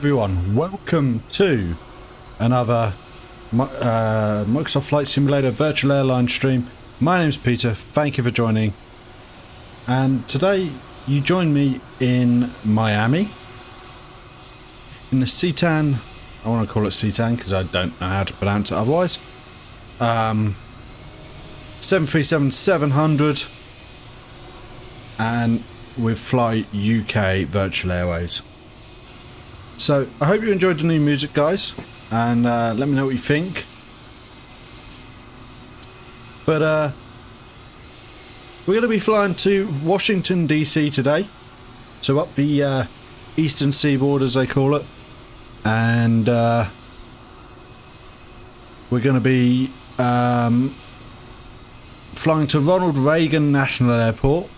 everyone, welcome to another Microsoft Flight Simulator Virtual Airline stream. My name's Peter, thank you for joining, and today you join me in Miami in the Citan, I want to call it Citan because I don't know how to pronounce it otherwise, 737-700 and with FLY UK Virtual Airways. So I hope you enjoyed the new music, guys, and let me know what you think. But we're going to be flying to Washington DC today, so up the eastern seaboard as they call it, and we're going to be flying to Ronald Reagan National Airport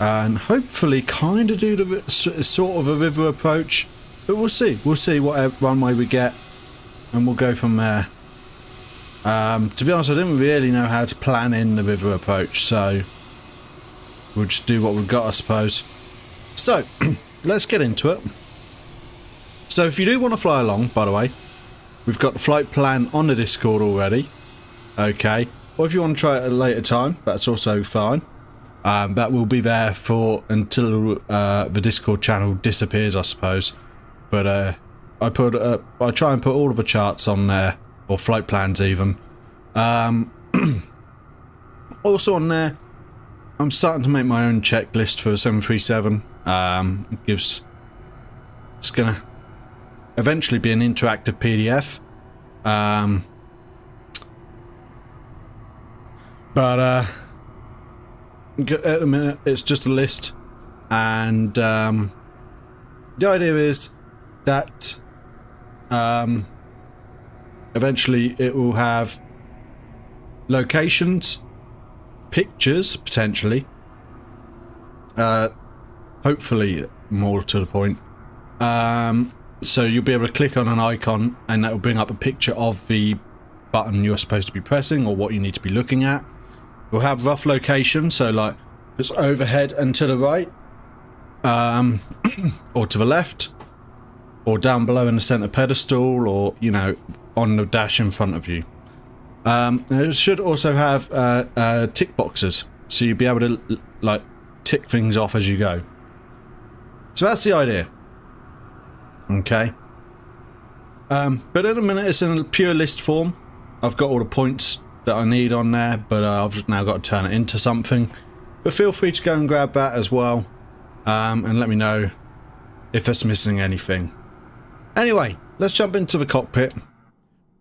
and hopefully kind of do the sort of a river approach, but we'll see what runway we get and we'll go from there. To be honest, I didn't really know how to plan in the river approach, so we'll just do what we've got, I suppose. So let's get into it. So if you do want to fly along, by the way, we've got the flight plan on the Discord already, okay, or if you want to try it at a later time, that's also fine. That will be there for until the Discord channel disappears, I suppose. But I try and put all of the charts on there, or flight plans even. Also on there, I'm starting to make my own checklist for 737. It's gonna eventually be an interactive PDF. But at the minute it's just a list, and the idea is that eventually it will have locations, pictures potentially, hopefully more to the point, so you'll be able to click on an icon and that will bring up a picture of the button you're supposed to be pressing or what you need to be looking at. We'll have rough location, so like it's overhead and to the right, or to the left, or down below in the center pedestal, or you know, on the dash in front of you. And it should also have tick boxes, so you'll be able to like tick things off as you go. So that's the idea. Okay. But in a minute it's in a pure list form. I've got all the points that I need on there, but I've now got to turn it into something. But feel free to go and grab that as well, and let me know if it's missing anything. Anyway, let's jump into the cockpit.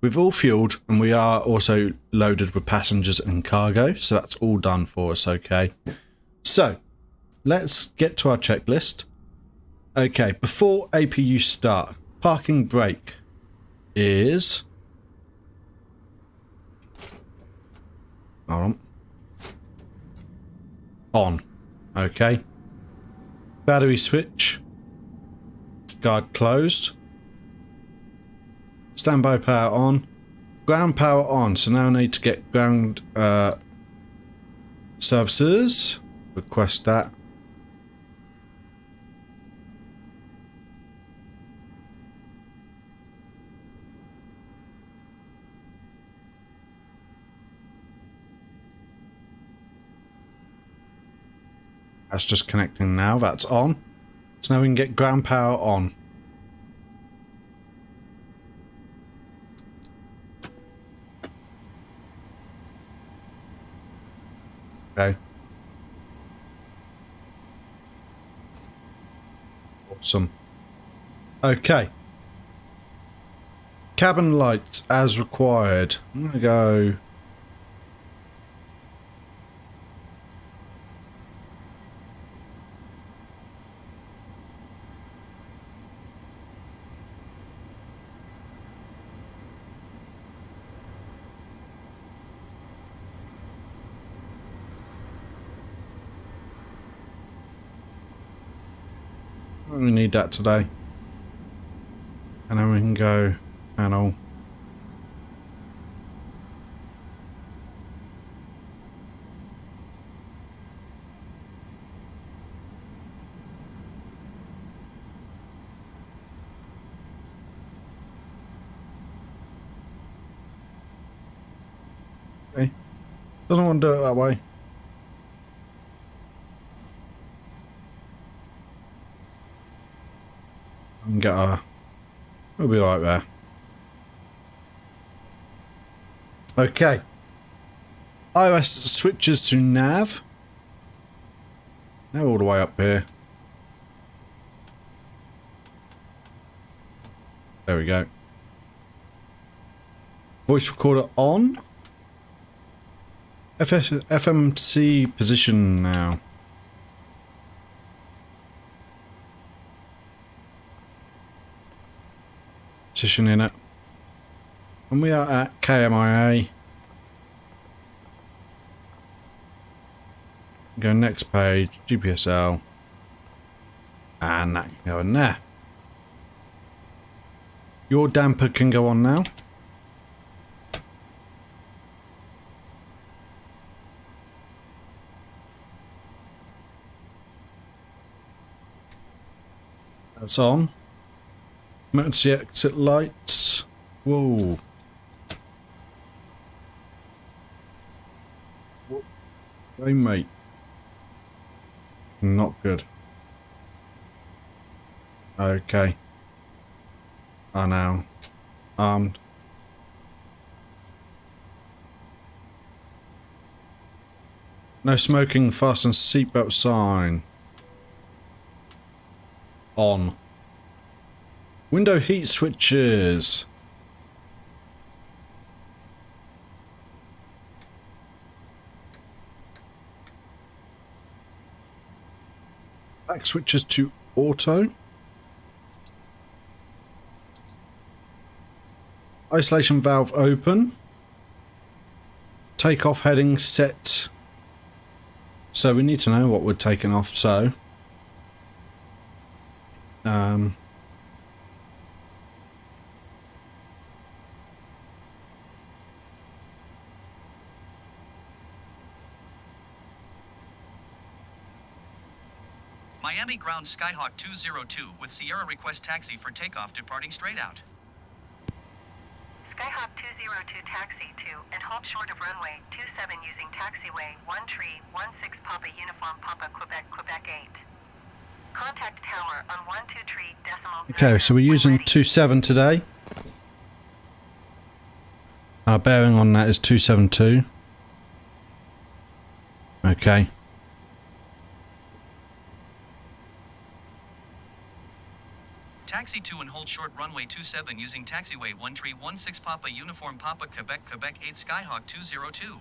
We've all fueled and we are also loaded with passengers and cargo, so that's all done for us. Okay, so let's get to our checklist. Okay, before APU start, parking brake is on. Okay, battery switch, guard closed, standby power on, ground power on. So now I need to get ground services, request that. That's just connecting now, that's on. So now we can get ground power on. Okay. Awesome. Okay. Cabin lights as required. I'm gonna go. We need that today, and then we can go panel. Okay. Doesn't want to do it that way. And get our... We'll be right there. Okay. iOS switches to nav. Now all the way up here. There we go. Voice recorder on. FMC position now. Position in it. And we are at KMIA. Go next page, GPSL. And that can go in there. Your damper can go on now. That's on. Emergency exit lights. Whoa. Hey, mate. Not good. Okay. Oh, now. Armed. No smoking, fasten seatbelt sign. On. Window heat switches. Back switches to auto. Isolation valve open. Takeoff heading set. So we need to know what we're taking off, so Miami ground Skyhawk 202 with Sierra request taxi for takeoff departing straight out. Skyhawk 202 taxi to and halt short of runway 27 using taxiway 1316 Papa Uniform Papa Quebec Quebec 8. Contact tower on 12 tree decimal. okay, so we're using 27 today. Our bearing on that is 272. Okay. Taxi to and hold short runway 27 using taxiway 1316 Papa Uniform Papa Quebec Quebec 8 Skyhawk 202.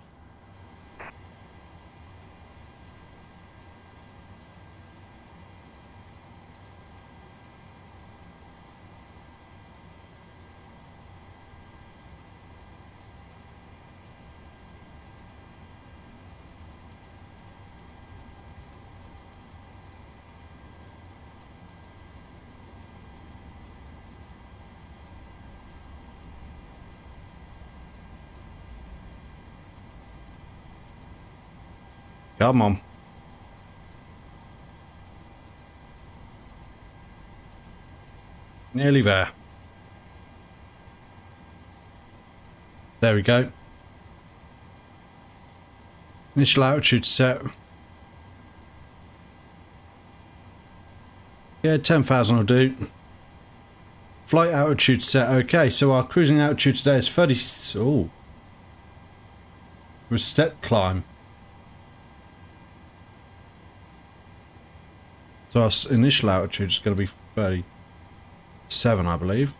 Come on. Nearly there. There we go. Initial altitude set. Yeah, 10,000 will do. Flight altitude set. Okay, so our cruising altitude today is 30. Oh. With step climb. So our initial altitude is going to be 37, I believe.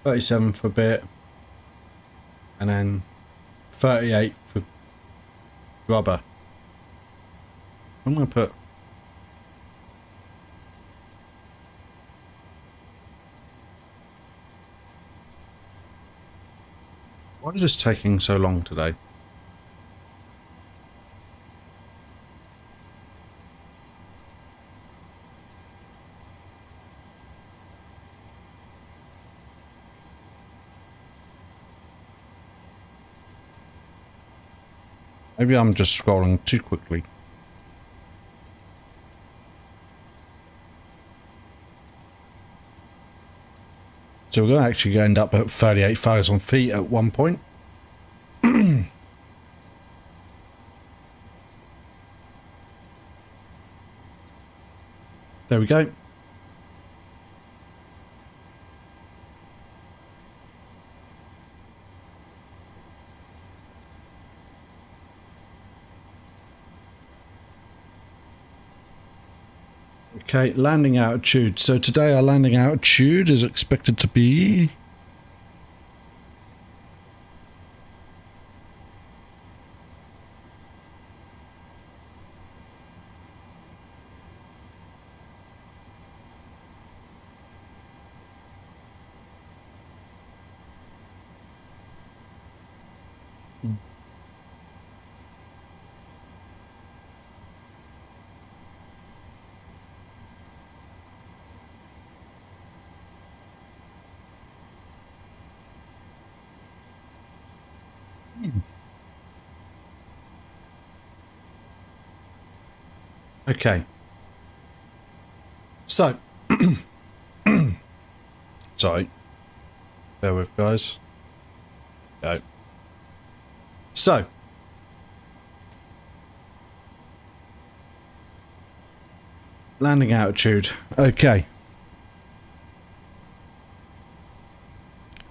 $37 for a bit, and then 38 for rubber. I'm going to put. Why is this taking so long today? Maybe I'm just scrolling too quickly. So we're going to actually end up at 38,000 feet at one point. There we go. Okay, landing altitude. So today our landing altitude is expected to be... Okay. So, sorry. Bear with, guys. Go. So, landing altitude. Okay.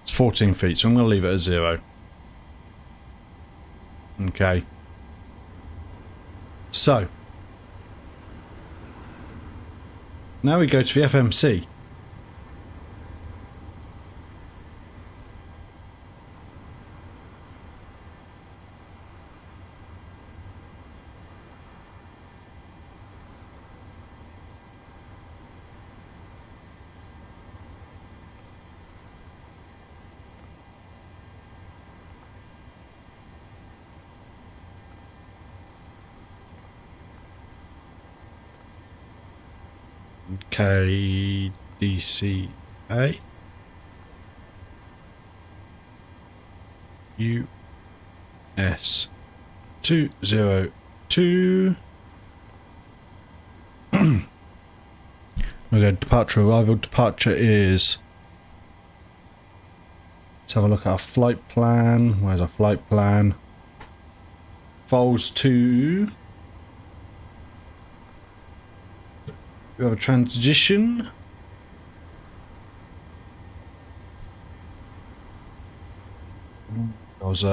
It's 14 feet, so I'm going to leave it at 0. Okay. So, now we go to the FMC. KDCA US 202. We're going departure arrival. Departure is, let's have a look at our flight plan. Where's our flight plan? Vols to, we have a transition. Was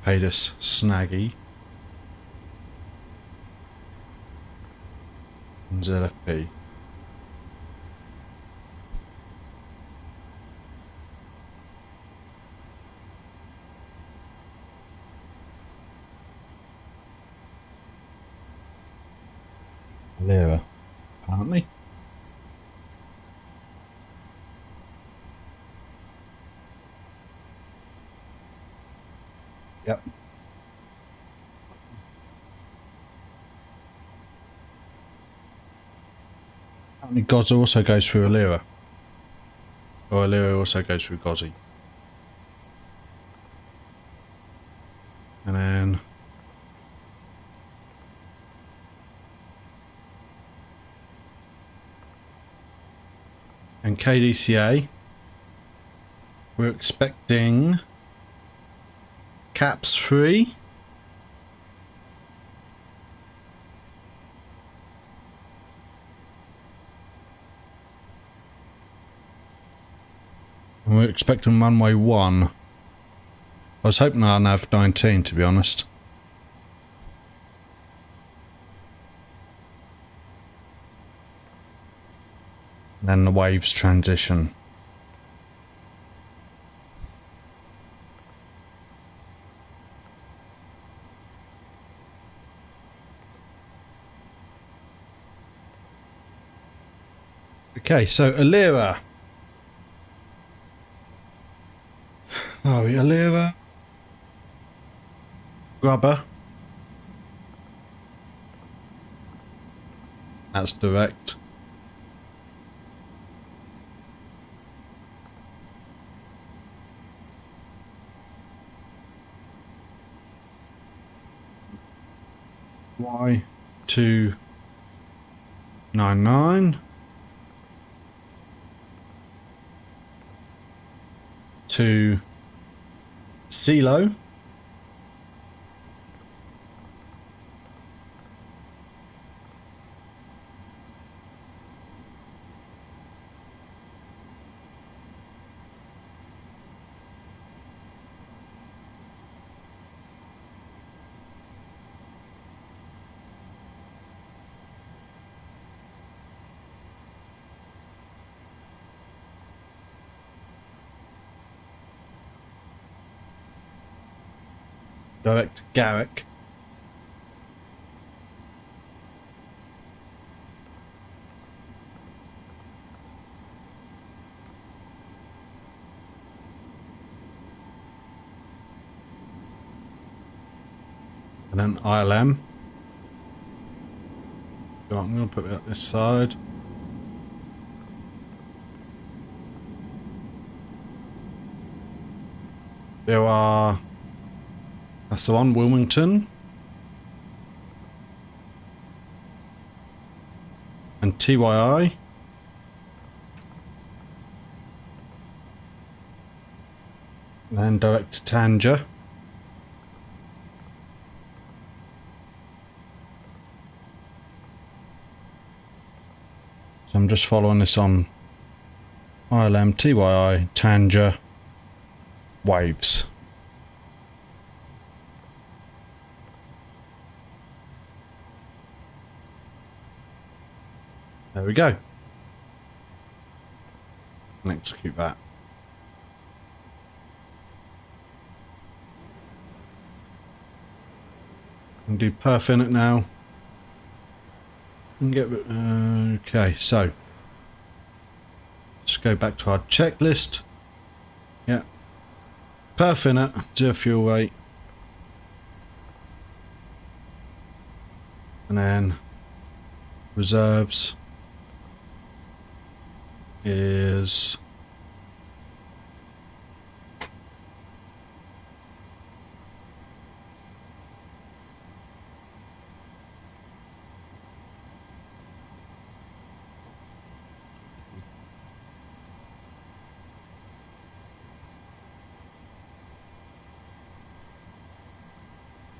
paid us snaggy. ZFP. Lira, apparently. Yep. Apparently Gaza also goes through Alira. Or Alira also goes through Gazi. And then and KDCA, we're expecting caps 3. And we're expecting runway 1. I was hoping I'd have 19, to be honest. And then the waves transition. Okay, so Alira. Oh, Alira. Grubber. That's direct. Y299. to CLO. Direct to Garrick. And then ILM. So I'm going to put it up this side. There are... That's the one, Wilmington. And TYI. And then direct to Tanger. So I'm just following this on ILM, TYI, Tanger, Waves. There we go. And execute that. And do perf in it now. And get okay, so let's go back to our checklist. Yeah. Perf in it, 0 fuel weight. And then reserves is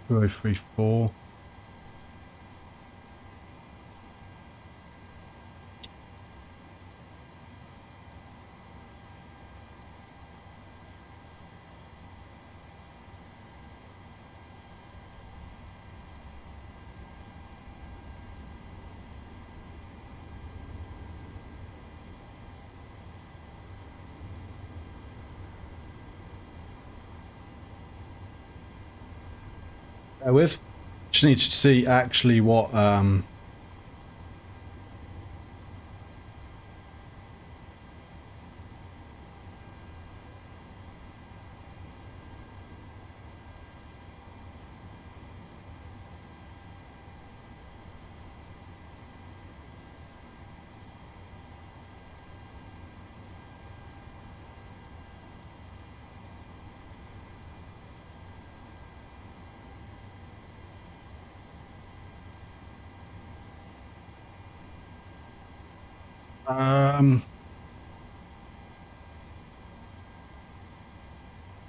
Row 34. With just need to see actually what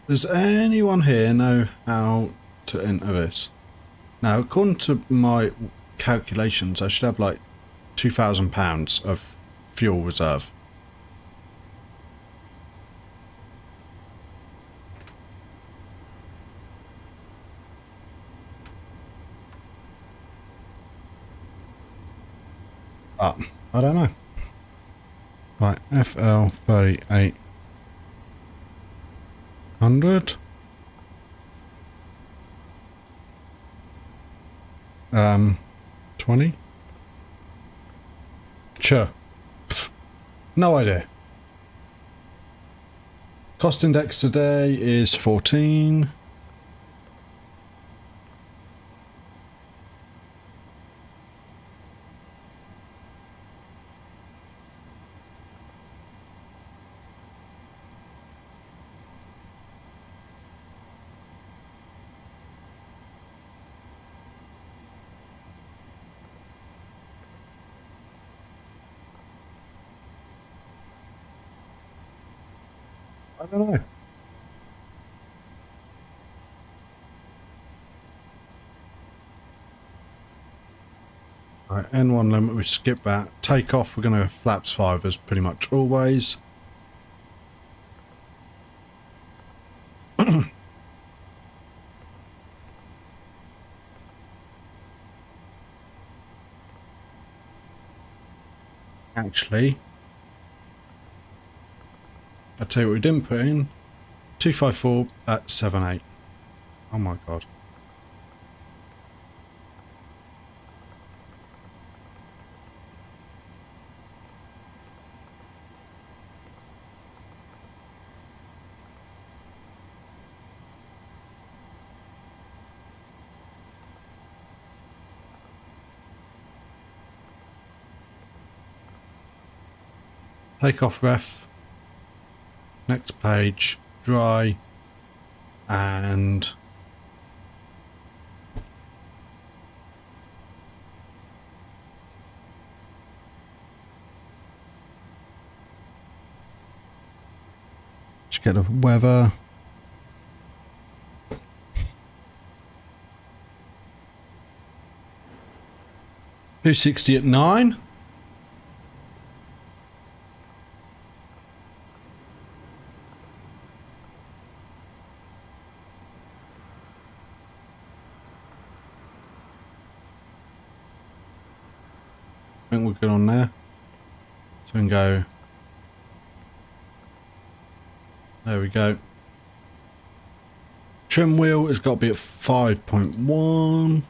does anyone here know how to enter this? Now, according to my calculations, I should have like £2,000 of fuel reserve. But I don't know. Right, FL 3800. 20. Sure. Pff, no idea. Cost index today is 14. I don't know. Right, N1 limit, we skip that. Take off, we're going to go flaps 5 as pretty much always. Actually, I'll tell you what we didn't put in. 254 at 78. Oh my god. Take off ref, next page, dry, and just get the weather. $260 at 9. I think we're good on there. So we can go. There we go. Trim wheel has got to be at 5.1.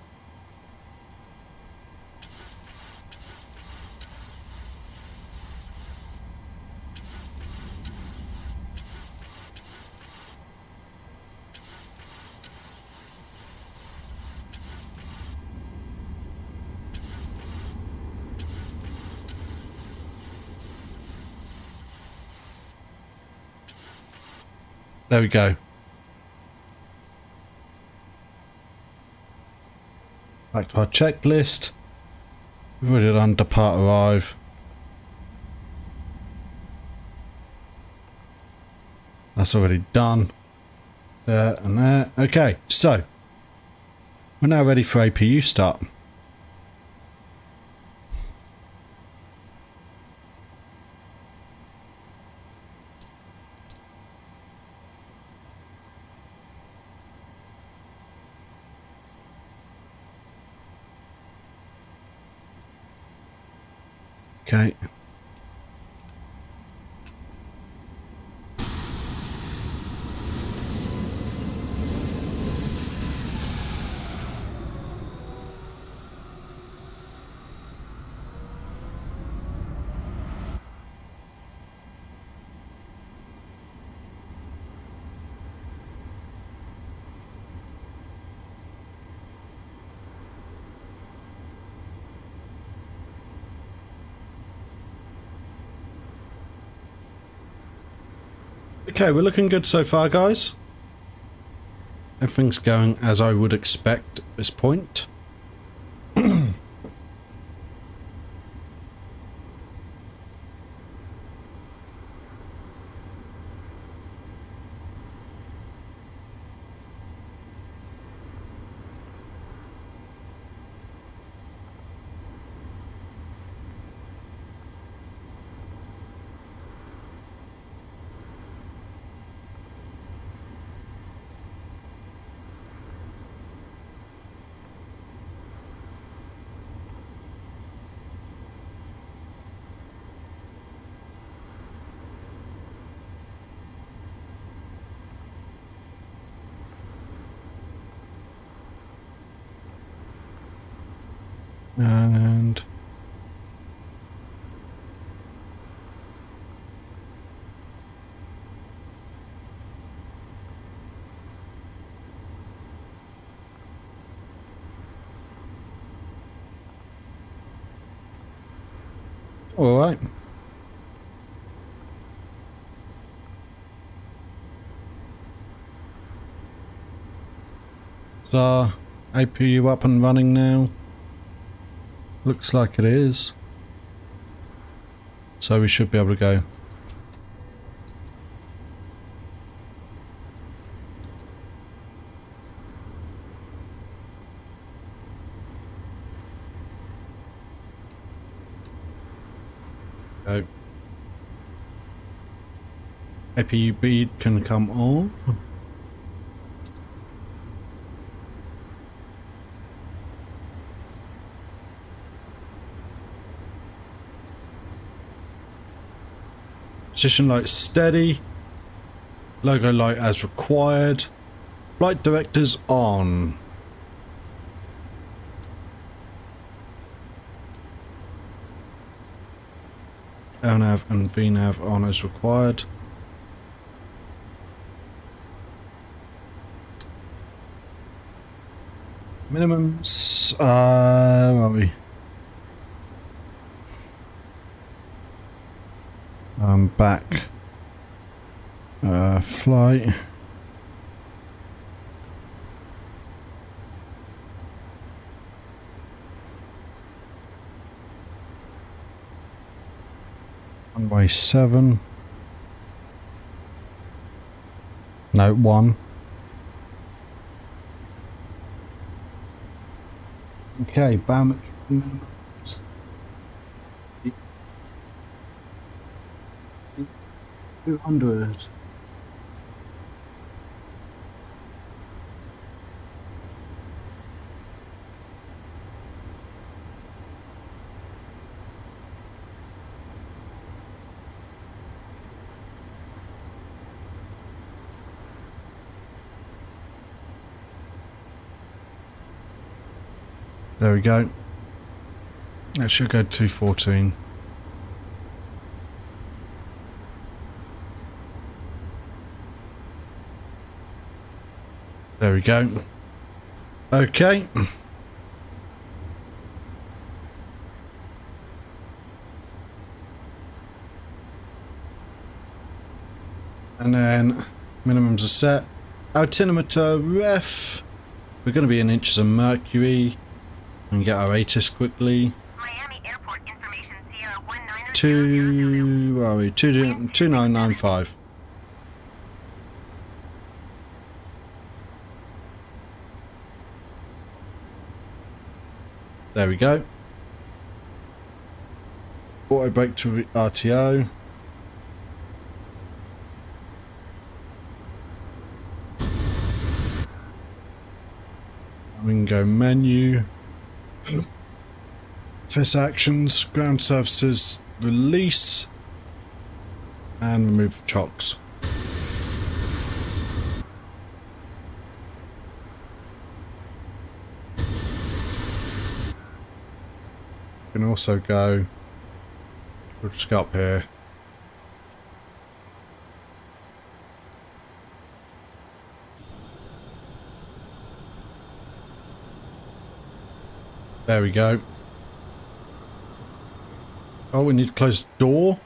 There we go. Back to our checklist. We've already done depart arrive. That's already done. There and there. Okay, so we're now ready for APU start. Okay. Okay, we're looking good so far, guys. Everything's going as I would expect at this point. And all right. Is our APU up and running now? Looks like it is. So we should be able to go. Go. APU bead can come on. Position light steady. Logo light as required. Flight directors on. LNAV and VNAV on as required. Minimums, where are we? Back. Flight. Runway 7. No, 1. Okay, barometric minimums. 200. There we go. That should go 214. There we go. Okay. And then minimums are set. Altimeter ref. We're going to be in inches of mercury. And get our ATIS quickly. Miami Airport information Sierra 19er. 2, where are we? 2995. There we go. Auto brake to RTO. We can go menu. FS actions, ground surfaces, release, and remove chocks. We can also go, we'll just go up here. There we go. Oh, we need to close the door.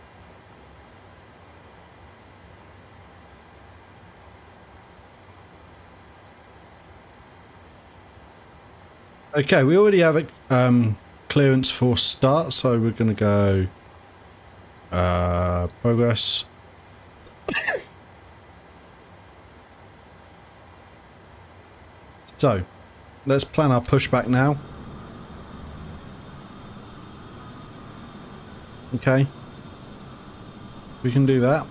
Okay, we already have a clearance for start, so we're going to go progress. So, let's plan our pushback now. Okay, we can do that.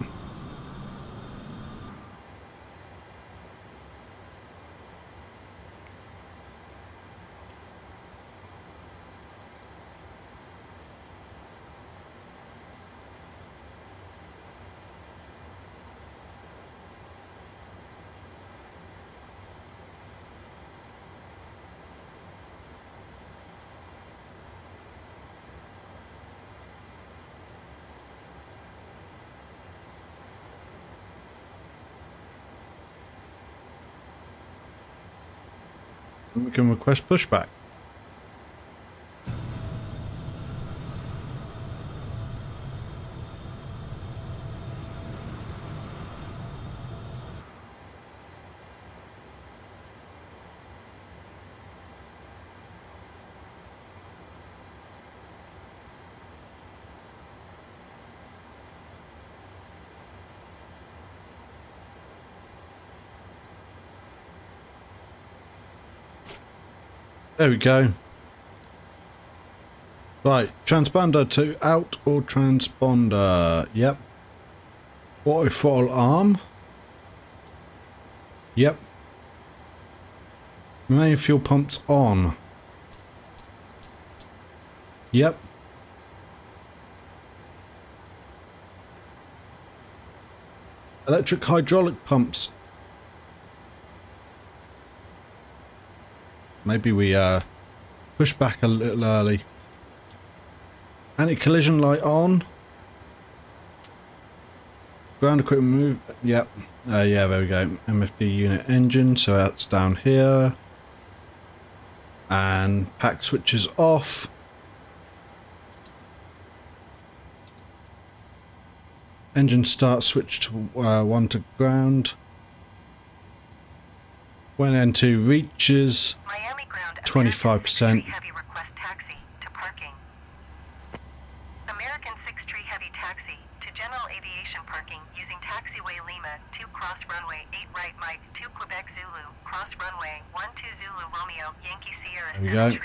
We can request pushback. There we go. Right, transponder to out or transponder. Yep. Auto throttle arm. Yep. Main fuel pumps on. Yep. Electric hydraulic pumps. Maybe we push back a little early. Anti-collision light on. Ground equipment move. Yep. Yeah, there we go. MFD unit engine. So that's down here. And pack switches off. Engine start switch to 1 to ground. When N2 reaches 25%. Heavy request taxi to parking. American 6 Tree Heavy taxi to general aviation parking using taxiway Lima 2 cross runway 8 right Mike 2 Quebec Zulu cross runway 12 Zulu Romeo Yankee Sierra. There we go.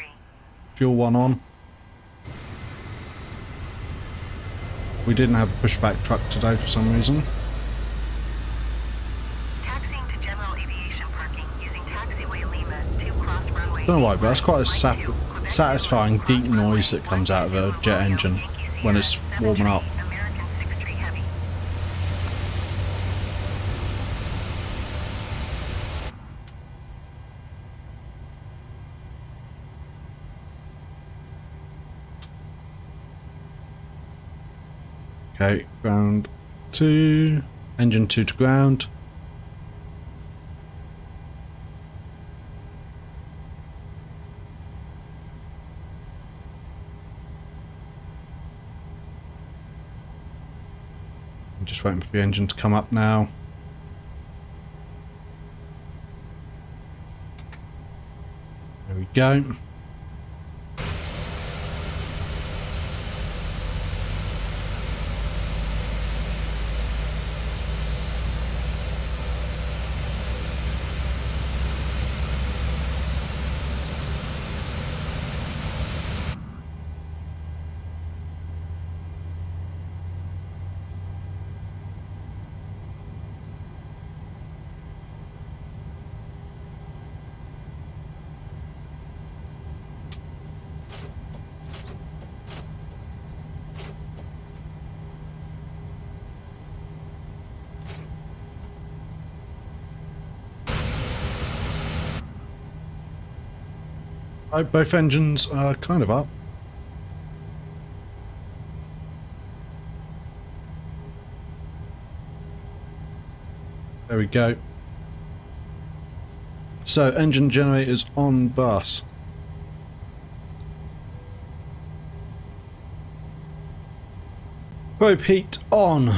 Fuel 1 on. We didn't have a pushback truck today for some reason. Taxiing to general aviation parking using taxiway Lima 2 cross runway. I don't know why, but that's quite a satisfying deep noise that comes out of a jet engine when it's warming up. American 6 Tree Heavy. Okay, ground 2, engine 2 to ground. I'm just waiting for the engine to come up now. There we go. Right, both engines are kind of up. There we go. So, engine generators on bus. Probe heat on.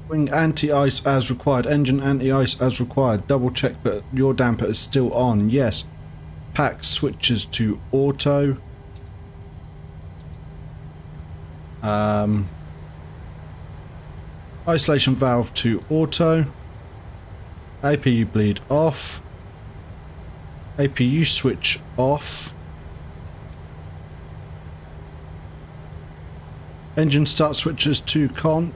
Wing anti-ice as required. Engine anti-ice as required. Double check that your damper is still on. Yes. Pack switches to auto. Isolation valve to auto. APU bleed off. APU switch off. Engine start switches to cont.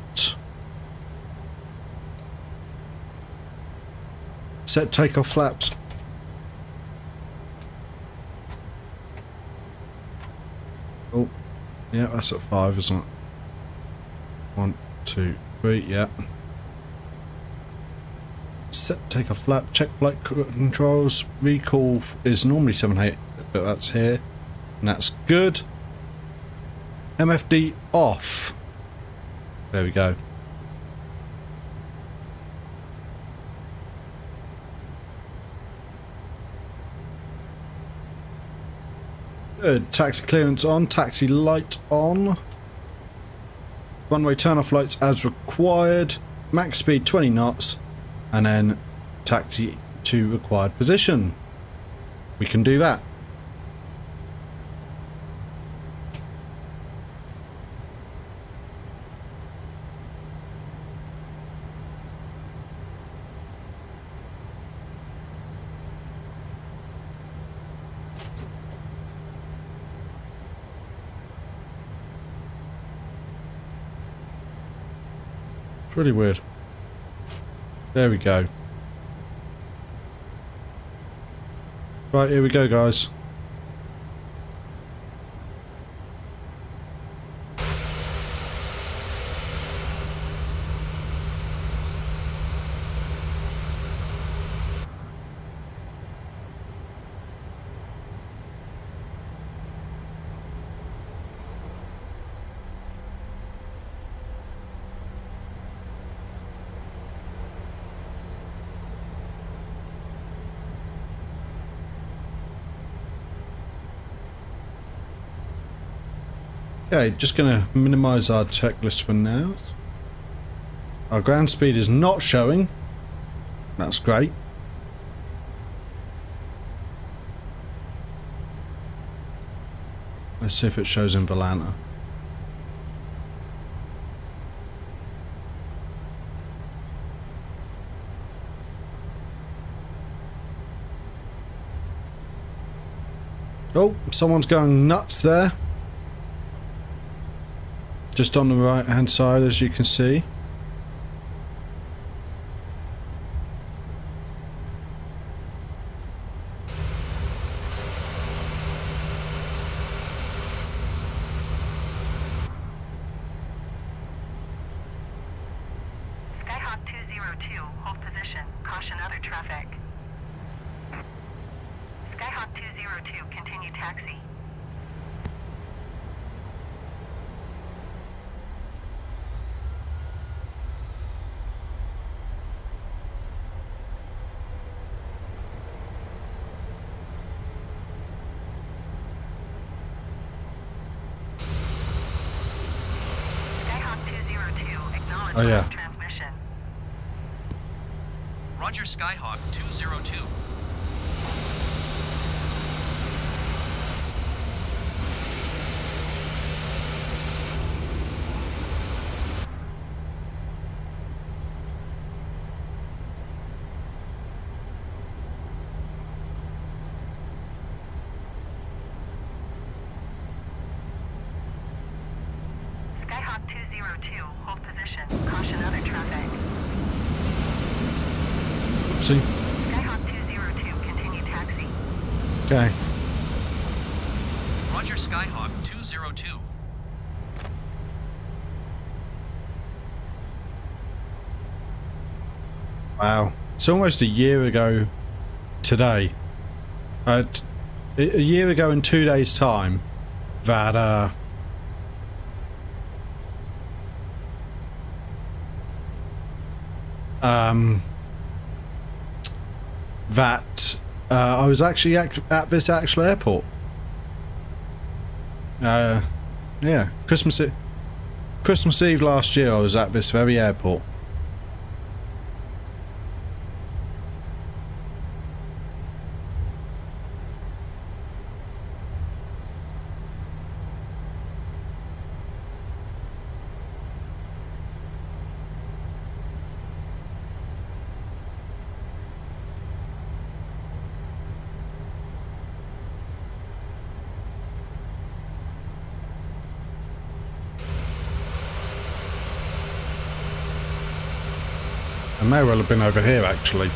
Set takeoff flaps. Oh, yeah, that's at 5, isn't it? 1, 2, 3, yeah. Set takeoff flap. Check flight controls. Recall is normally 7-8, but that's here, and that's good. MFD off. There we go. Good. Taxi clearance on. Taxi light on. Runway turn-off lights as required. Max speed 20 knots. And then taxi to required position. We can do that. It's really weird. There we go. Right, here we go, guys. Okay, just going to minimise our checklist for now. Our ground speed is not showing. That's great. Let's see if it shows in Volanta. Oh, someone's going nuts there. Just on the right hand side, as you can see. Skyhawk 202, hold position. Caution other traffic. Skyhawk 202, continue taxi. Oh yeah. Transmission. Roger, Skyhawk 202. Skyhawk 202, hold position. Caution other traffic. Oopsie. Skyhawk 202, continue taxi. Okay. Roger, Skyhawk 202. Wow. It's almost a year ago today. A year ago in 2 days' time that I was actually at this actual airport. Yeah, Christmas Eve last year I was at this very airport. I may well have been over here actually.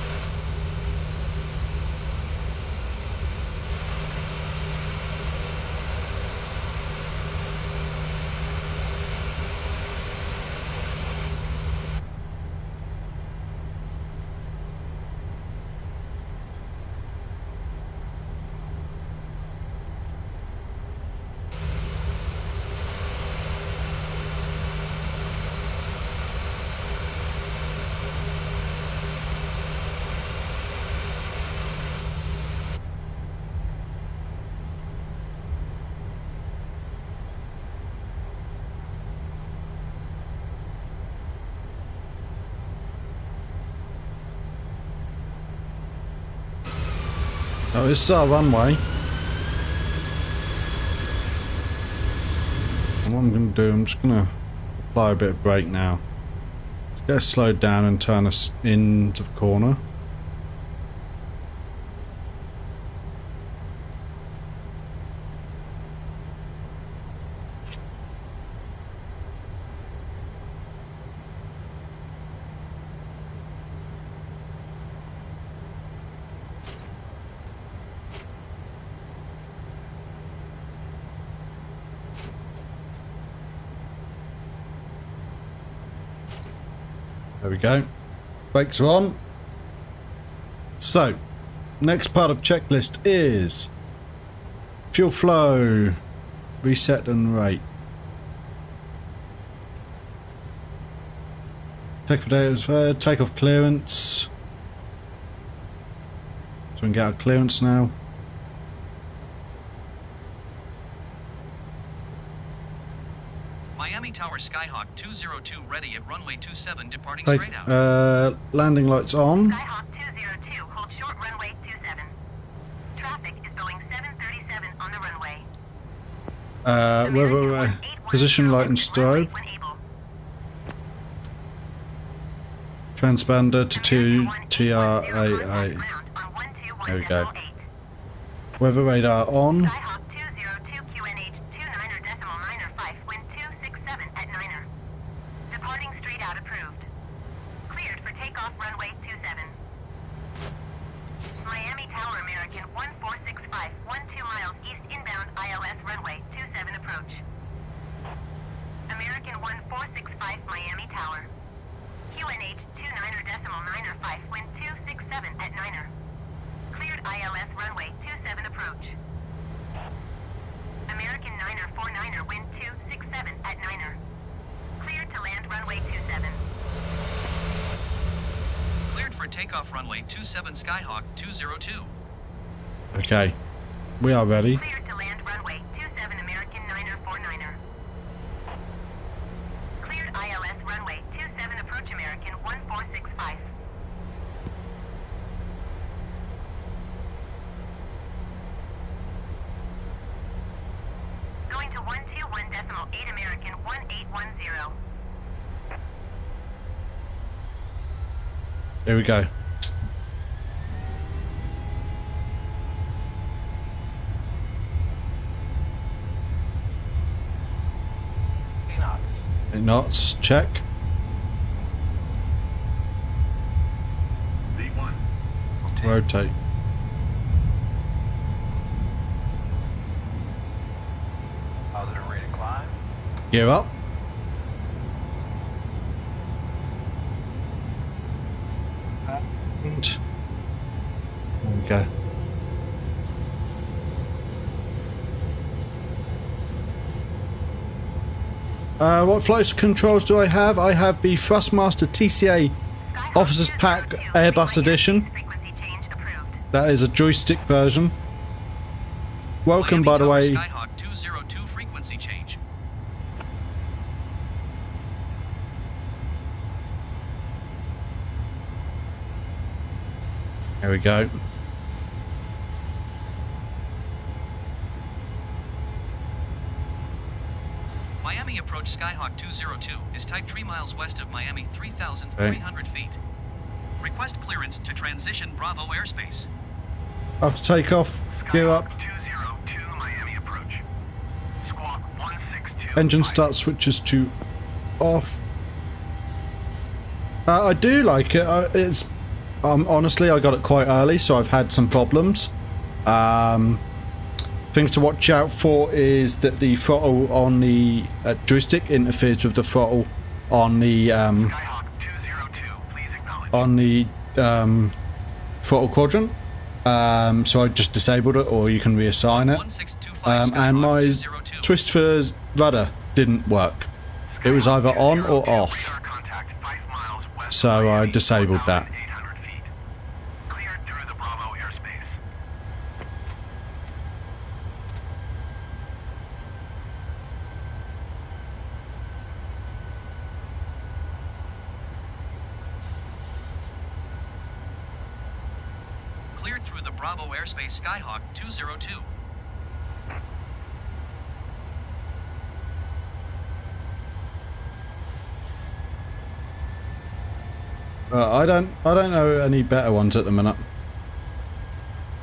Oh, this is our runway. And what I'm going to do, I'm just going to apply a bit of brake now. Let's get us slowed down and turn us into the corner. There we go. Brakes are on. So, next part of checklist is fuel flow, reset and rate. Takeoff clearance. So we can get our clearance now. Miami Tower Skyhawk 202 ready at runway 27 departing straight out. Landing lights on. Skyhawk 202, hold short runway 27. Traffic is Boeing 737 on the runway. Weather position light and strobe. Transponder to 2 TRAA. There we go. Weather radar on. Skyhawk 202 QNH 29.905, wind 267 at 9er. Departing straight out approved. Cleared for takeoff runway 27. Miami Tower American 1465, 12 miles east inbound ILS runway 27 approach. American 1465 Miami Tower. QNH 29.905, wind 267 at 9er. Cleared ILS runway 27 approach. American 9er 49er, wind 267 at 9er. Cleared to land runway 27. Cleared for takeoff runway 27 Skyhawk 202. Okay, we are ready. Cleared to land runway 27 American 9er 49er. Cleared ILS runway 27 approach American 1465. Going to 121.8 American 1810. Here we go. Knots, check. Rotate. Positive rate of climb. Gear up. And there we go. What flight controls do I have? I have the Thrustmaster TCA Officers Pack Airbus Edition. Frequency change approved. That is a joystick version. Welcome, by the way. Skyhawk 202 frequency change. There we go. Miami approach Skyhawk 202 is type 3 miles west of Miami, 3,300 feet. Request clearance to transition Bravo airspace. After takeoff, gear up. 202 Miami approach. Squawk 162. Engine start switches to off. I do like it. It's honestly, I got it quite early, so I've had some problems. Things to watch out for is that the throttle on the joystick interferes with the throttle on the Skyhawk 202, please acknowledge. throttle quadrant. So I just disabled it, or you can reassign it. 1625 And my Skyhawk 202. twist for rudder didn't work. It was either on or off. Radar contact 5 miles west So of I Miami, disabled that. 4,800 feet. Cleared through the Bravo airspace. Cleared through the Bravo airspace Skyhawk 202. I don't know any better ones at the minute.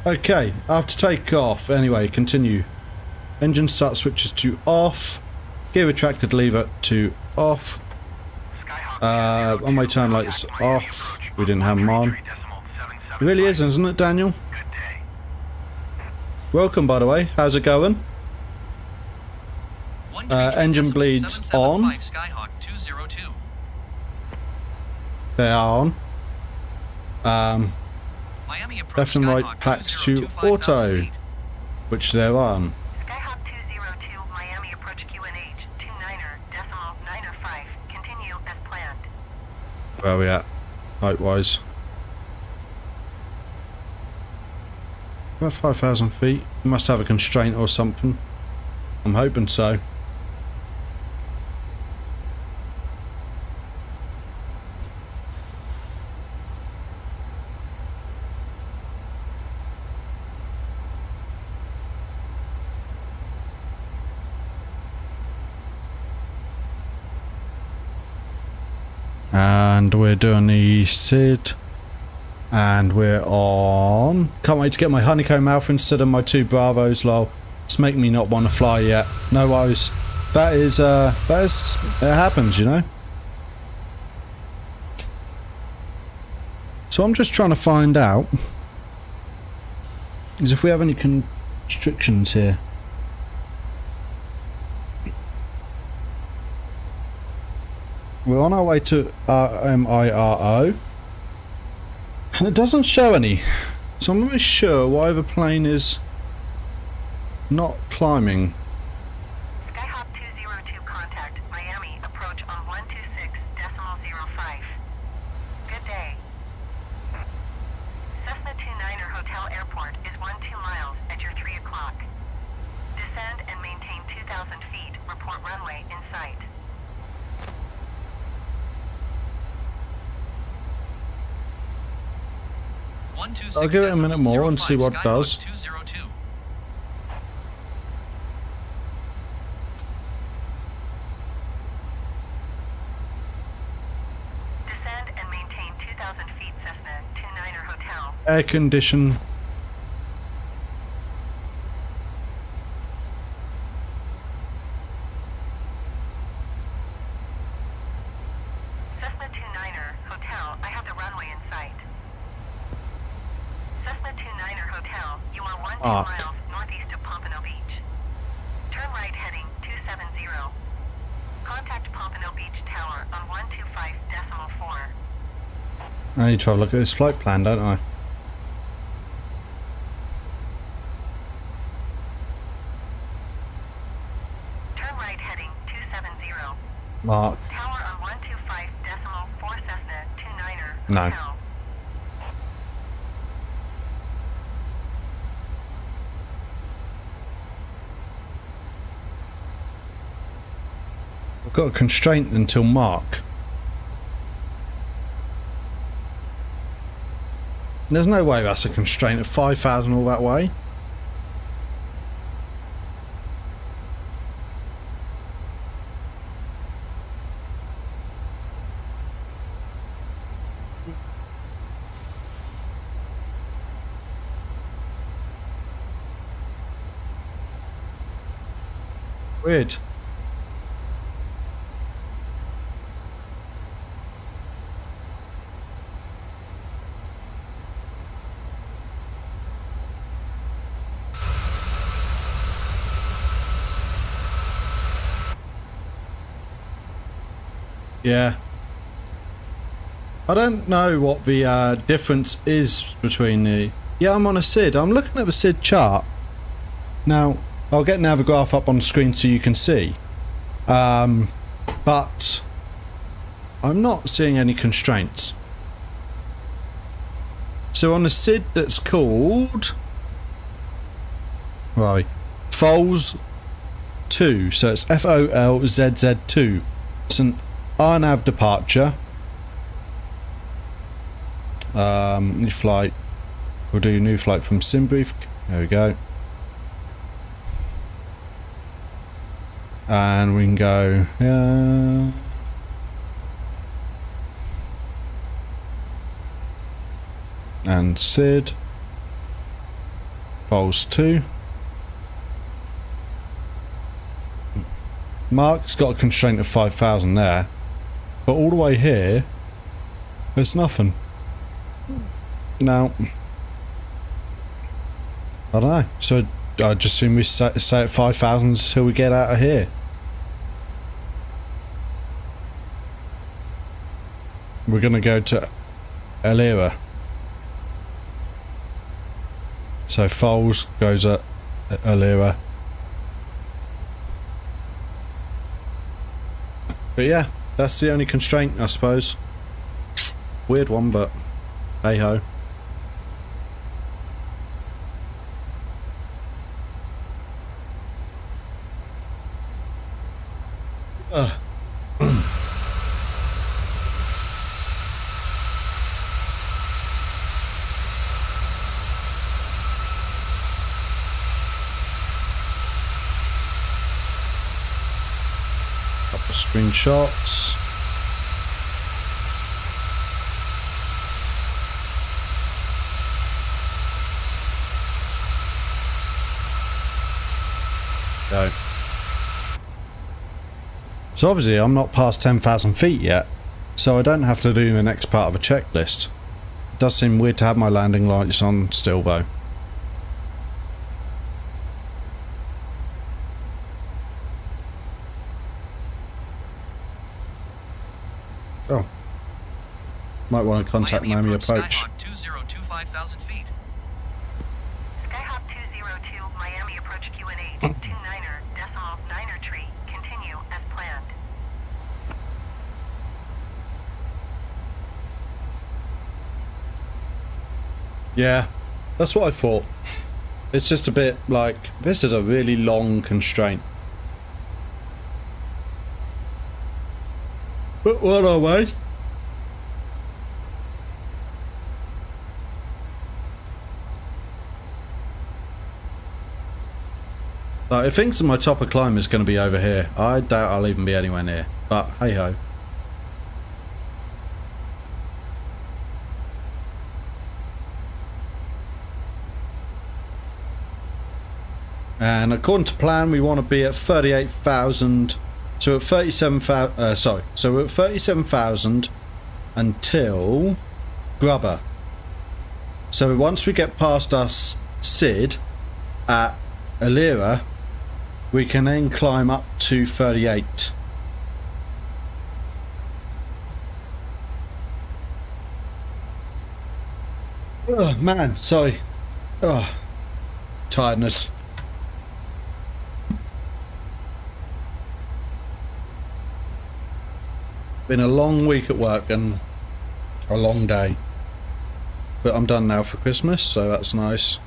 Okay, after takeoff, anyway, continue. Engine start switches to off. Gear retracted lever to off. Skyhawk On my turn lights off. We didn't have them on. It really is, isn't it, Daniel? Good day. Welcome, by the way. How's it going? Engine bleeds on. Skyhawk 202. they are on. Miami approach Left and right Skyhawk packs 202, to 5,000 auto, feet. which they're on. Skyhawk 202, Miami approach QNH 29.905. Continue as planned. Where are we at, height-wise? About 5,000 feet. We must have a constraint or something. I'm hoping so. And we're doing the SID. And we're on. Can't wait to get my honeycomb alpha instead of my 2 Bravos, lol. It's making me not want to fly yet. No worries. That is, it happens, you know? So I'm just trying to find out is if we have any constrictions here. We're on our way to MIRO. And it doesn't show any. So I'm not really sure why the plane is not climbing. Skyhawk 202 contact Miami approach on 126.05. Good day. Cessna 29er Hotel Airport is 12 miles at your 3 o'clock. Descend and maintain 2,000 feet. Report runway in sight. I'll give it a minute more and see what it does. 202. Descend and maintain 2,000 feet. Cessna 29er Hotel. Air condition. Cessna 29er Hotel, I have the runway in sight. Cessna 29er Hotel, you are 12 miles northeast of Pompano Beach. Turn right heading 270. Contact Pompano Beach Tower on 125.4. I need to have a look at this flight plan, don't I? Turn right heading 270. Mark. Tower on 125.4 Cessna 29er No. Hotel. I've got a constraint until Mark. There's no way that's a constraint of 5,000 all that way. Weird. Yeah. I don't know what the difference is between the... Yeah, I'm on a SID. I'm looking at the SID chart. Now, I'll get Navigraph up on the screen so you can see. But I'm not seeing any constraints. So on the SID that's called... Where are we? FOLZ 2. So it's FOLZZ2. It's an RNAV departure. New flight. We'll do new flight from Simbrief. There we go. And we can go. And SID. FOLZ 2. Mark's got a constraint of 5,000 there. But all the way here, there's nothing. Now, I don't know. So I just assume we stay at 5,000 until we get out of here. we're going to go to Alira. So Foals goes at Alira. But yeah, that's the only constraint, I suppose. Weird one, but hey ho. Couple of screenshots. Go. So obviously I'm not past 10,000 feet yet, so I don't have to do the next part of a checklist. It does seem weird to have my landing lights on still though. Oh. Might want to contact Miami Approach. Skyhawk 202 5,000 feet. Skyhawk 202, Miami approach QNH, 29er, decimal 9er tree, continue as planned. Yeah, that's what I thought. It's just a bit like, this is a really long constraint. But what are we? Like, it thinks that my top of climb is going to be over here. I doubt I'll even be anywhere near. But hey ho. And according to plan, we want to be at 38,000. So at 37,000. So we're at 37,000 until Grubber. So once we get past our SID at Alira, we can then climb up to 38. Oh man, sorry. Oh, tiredness. Been a long week at work and a long day. But I'm done now for Christmas, so that's nice.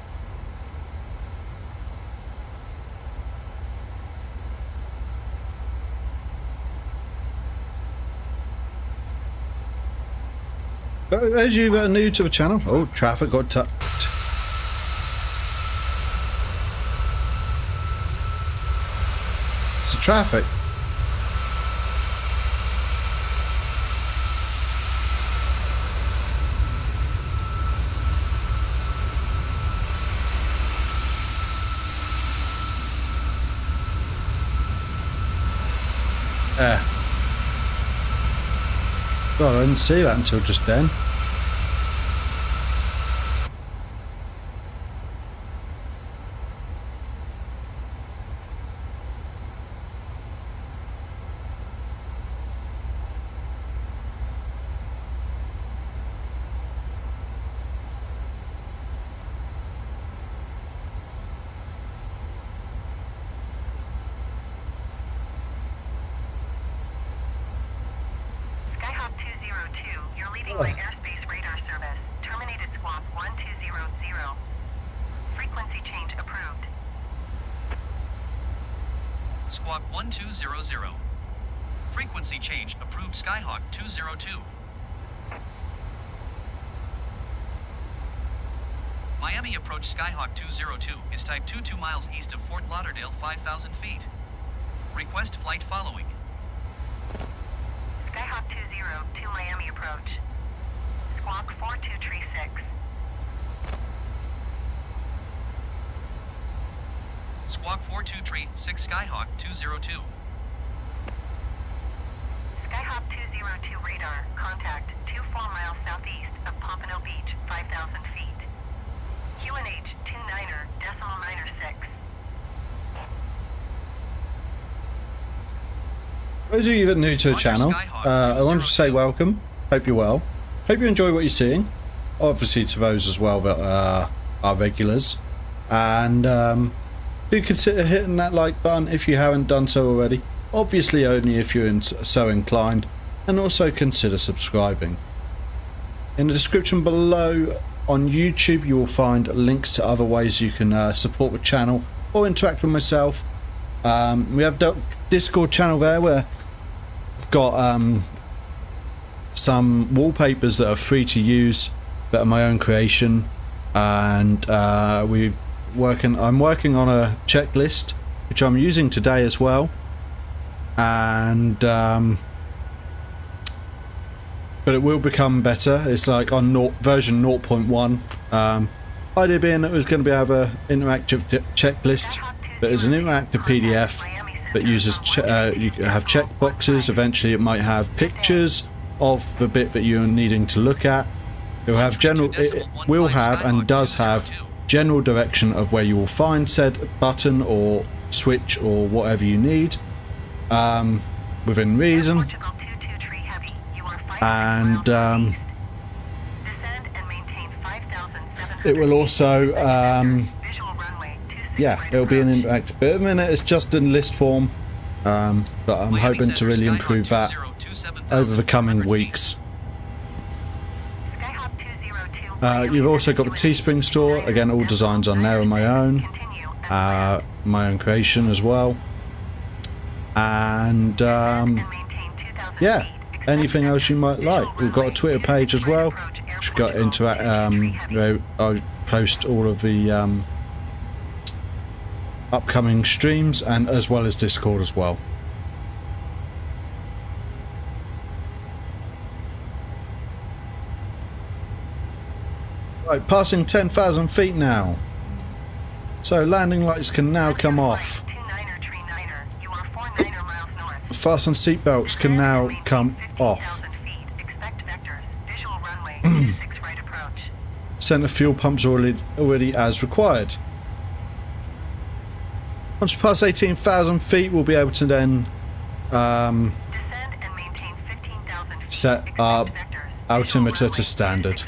As you are new to the channel, oh, traffic got tucked. It's the traffic. Yeah. God, I didn't see that until just then. Airspace radar service. Terminated squawk 1200. Frequency change approved. Squawk 1200. Frequency change approved. Skyhawk 202. Miami approach Skyhawk 202 is type 22 miles east of Fort Lauderdale, 5,000 feet. Request flight following. Skyhawk 202 Miami approach. Squawk 4236. Squawk 4236 Skyhawk 202. Skyhawk 202 radar. Contact 24 miles southeast of Pompano Beach, 5,000 feet. QNH 29er, decimal 9er 6. Those of you that are new to the channel, I wanted to say welcome. Hope you're well. Hope you enjoy what you're seeing. Obviously to those as well that are regulars. And do consider hitting that like button if you haven't done so already. Obviously only if you're so inclined. And also consider subscribing. In the description below on YouTube you will find links to other ways you can support the channel or interact with myself. We have the Discord channel there where I've got some wallpapers that are free to use that are my own creation, and I'm working on a checklist which I'm using today as well, and but it will become better. It's like on version 0.1. Idea being that there's going to be an interactive checklist, but it's an interactive PDF that uses you have check boxes. Eventually it might have pictures of the bit that you're needing to look at. It will have and does have general direction of where you will find said button or switch or whatever you need within reason. And it will also yeah, it'll be an interactive, but at the minute it's just in list form, but I'm hoping to really improve that over the coming weeks. You've also got the Teespring store, again all designs on there are my own creation as well, and yeah, anything else you might like. We've got a Twitter page as well, which got interact. I post all of the upcoming streams, and as well as Discord as well. Right, passing 10,000 feet now. So landing lights can now come off. Fasten seatbelts can now come off. Center fuel pumps already as required. Once we pass 18,000 feet, we'll be able to then set our altimeter to standard.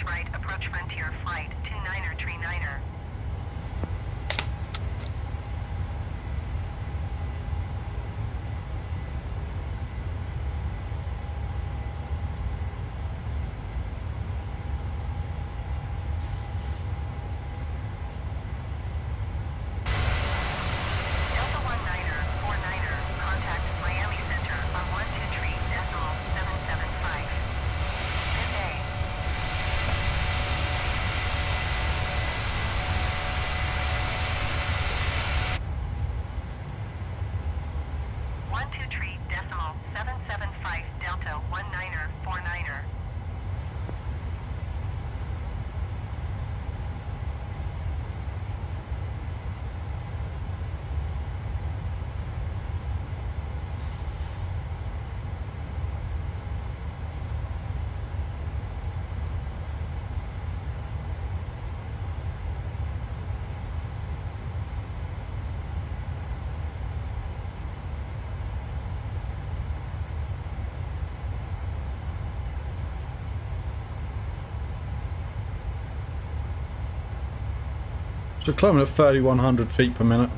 So climbing at 3,100 feet per minute.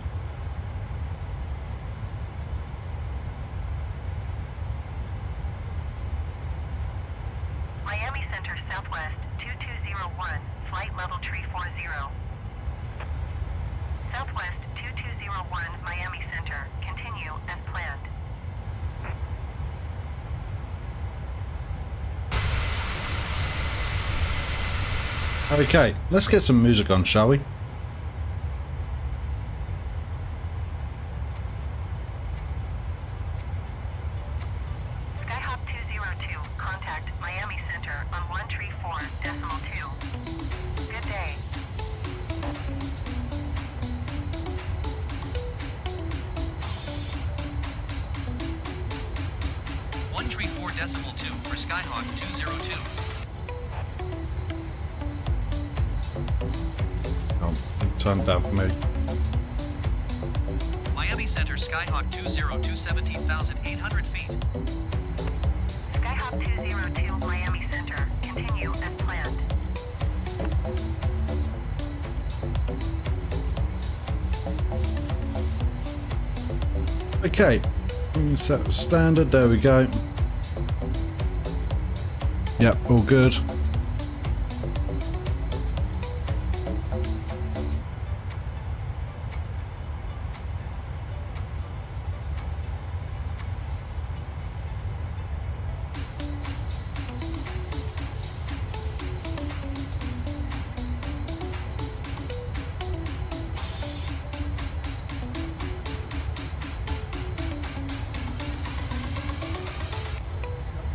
Miami Center Southwest 2201, flight level 340. Southwest 2201, Miami Center, continue as planned. Okay, let's get some music on, shall we? Turn down for me. Miami Center Skyhawk 202, 17,800 feet. Skyhawk Skyhawk 202 Miami Center. Continue as planned. Okay, set the standard. There we go. Yep, all good.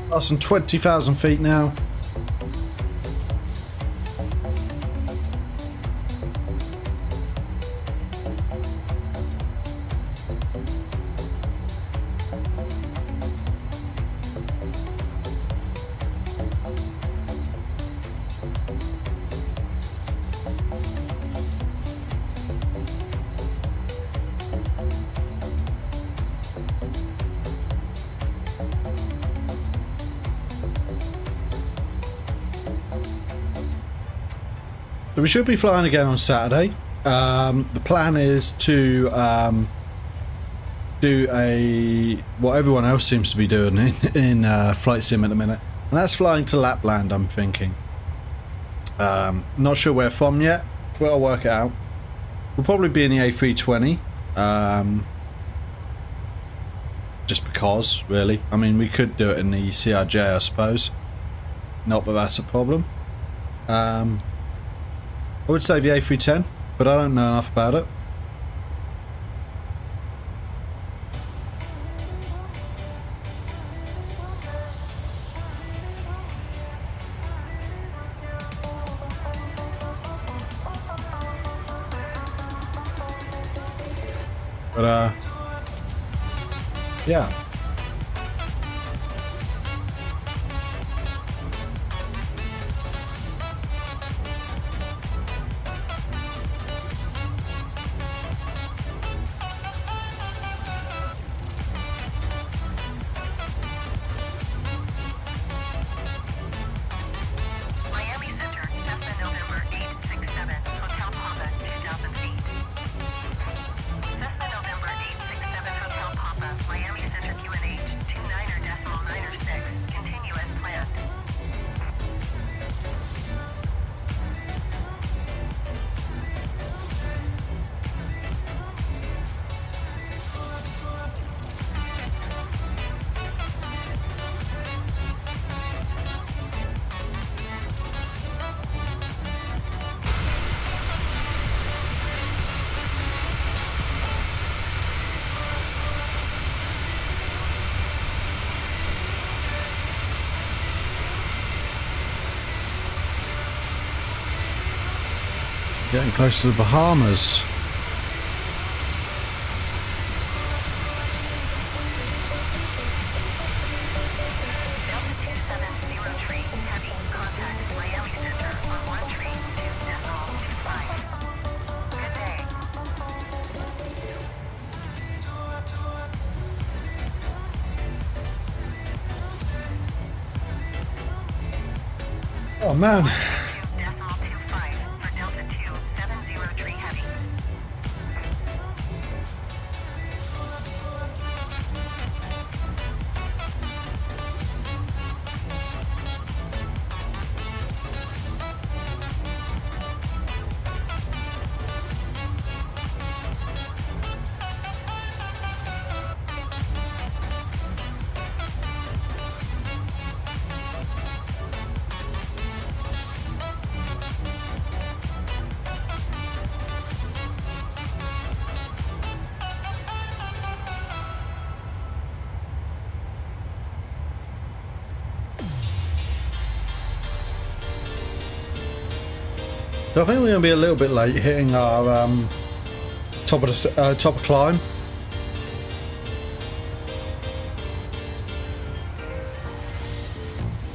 Passing 20,000 feet now. So we should be flying again on Saturday. The plan is to do what everyone else seems to be doing in Flight Sim at the minute, and that's flying to Lapland, I'm thinking. Not sure where from yet, but I'll work it out. We'll probably be in the A320, just because, really. I mean, we could do it in the CRJ, I suppose. Not that that's a problem. I would say the A310, but I don't know enough about it. But yeah. Getting close to the Bahamas. Oh man. So I think we're going to be a little bit late hitting our top of climb.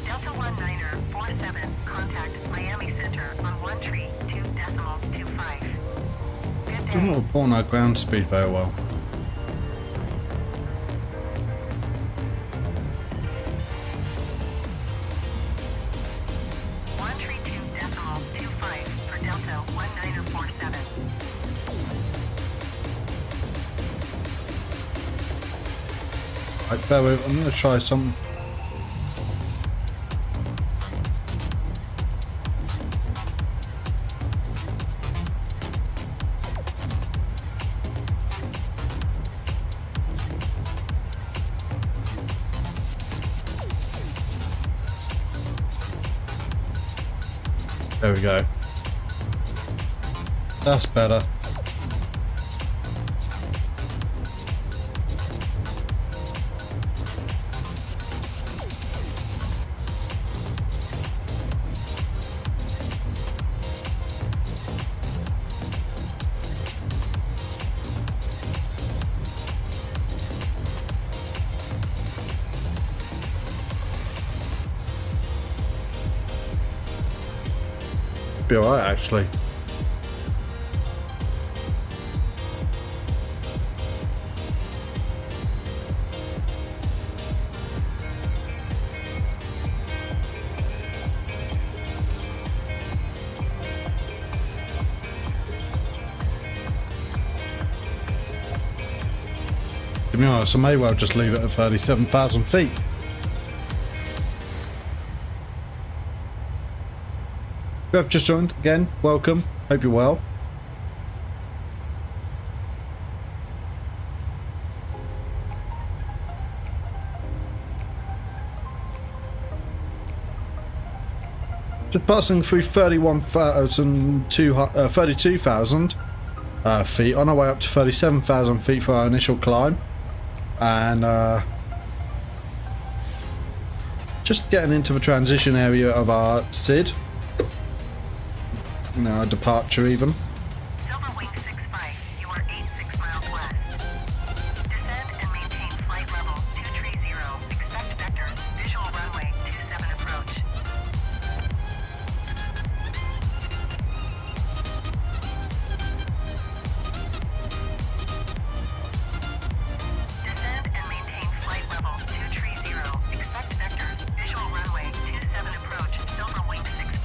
Delta 1947, contact Miami Center on 132.25. Good day. Does not report our ground speed very well. Right, bear with, I'm going to try something. There we go. That's better. Be alright actually. To be honest, I may well just leave it at 37,000 feet. If you have just joined, again, welcome. Hope you're well. Just passing through 32,000 feet on our way up to 37,000 feet for our initial climb. And just getting into the transition area of our SID. You know, our departure even. Silver Wing 65, you are 86 miles west. Descend and maintain flight level 230. Expect vectors, visual runway 27 approach. Descend and maintain flight level 230. Expect vectors, visual runway 27 approach. Silver Wing 65.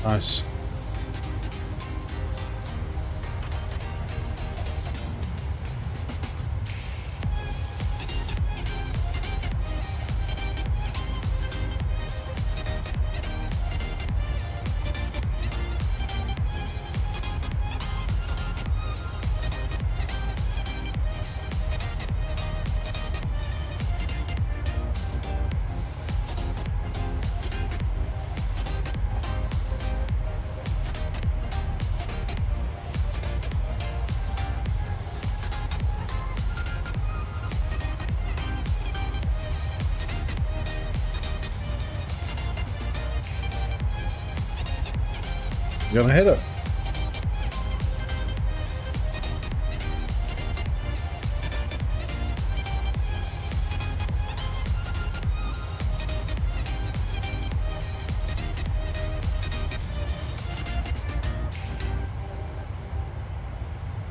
Nice. You're gonna hit it.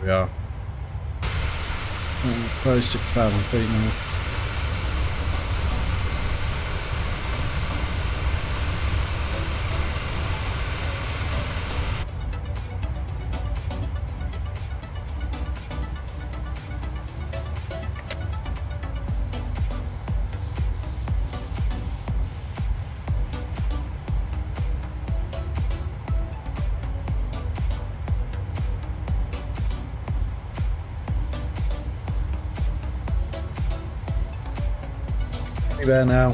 We are. 36,000 feet now. There now.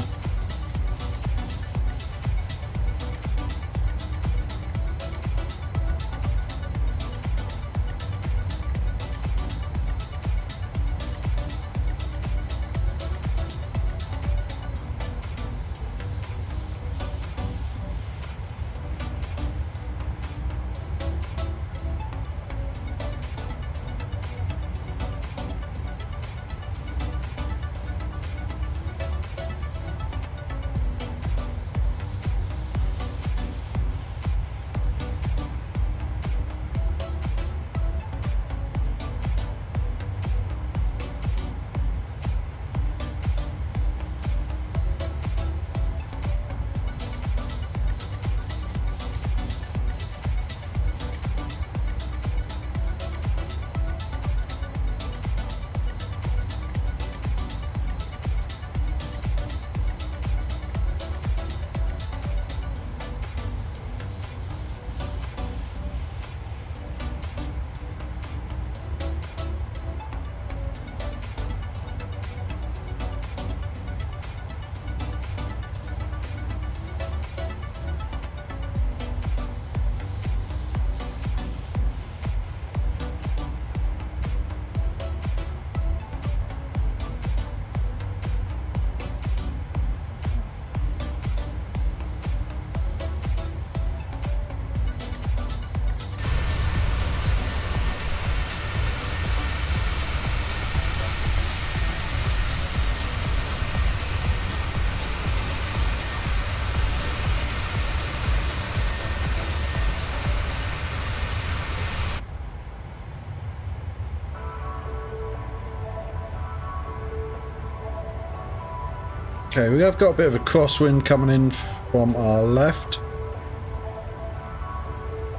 Okay, we have got a bit of a crosswind coming in from our left.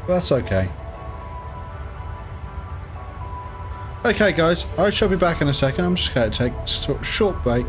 But that's okay. Okay guys, I shall be back in a second. I'm just going to take a short break.